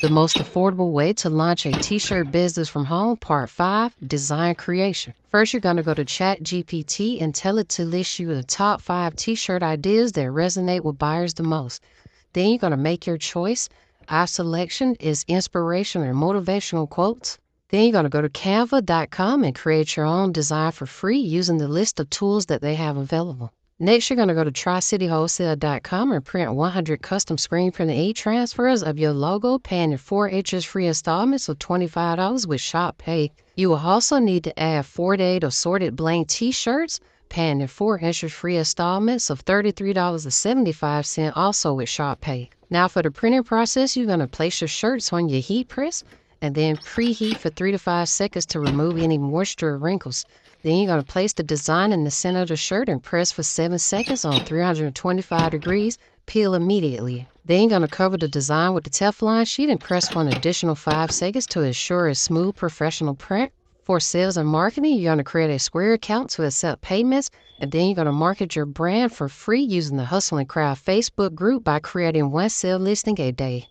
The most affordable way to launch a t-shirt business from home, part 5, design creation. First, you're going to go to ChatGPT and tell it to list you the top 5 t-shirt ideas that resonate with buyers the most. Then you're going to make your choice. Our selection is inspirational and motivational quotes. Then you're going to go to canva.com and create your own design for free using the list of tools that they have available. Next, you're going to go to tricitywholesale.com and print 100 custom screen printed e-transfers of your logo, paying in 4 interest-free installments of $25 with Shop Pay. You will also need to add 48 assorted blank t-shirts, paying in 4 interest-free installments of $33.75 also with Shop Pay. Now for the printing process, you're going to place your shirts on your heat press and then preheat for 3 to 5 seconds to remove any moisture or wrinkles. Then you're going to place the design in the center of the shirt and press for 7 seconds on 325 degrees. Peel immediately. Then you're going to cover the design with the Teflon sheet and press for an additional 5 seconds to ensure a smooth professional print. For sales and marketing, you're going to create a Square account to accept payments, and then you're going to market your brand for free using the Hustle and Craft Facebook group by creating 1 sale listing a day.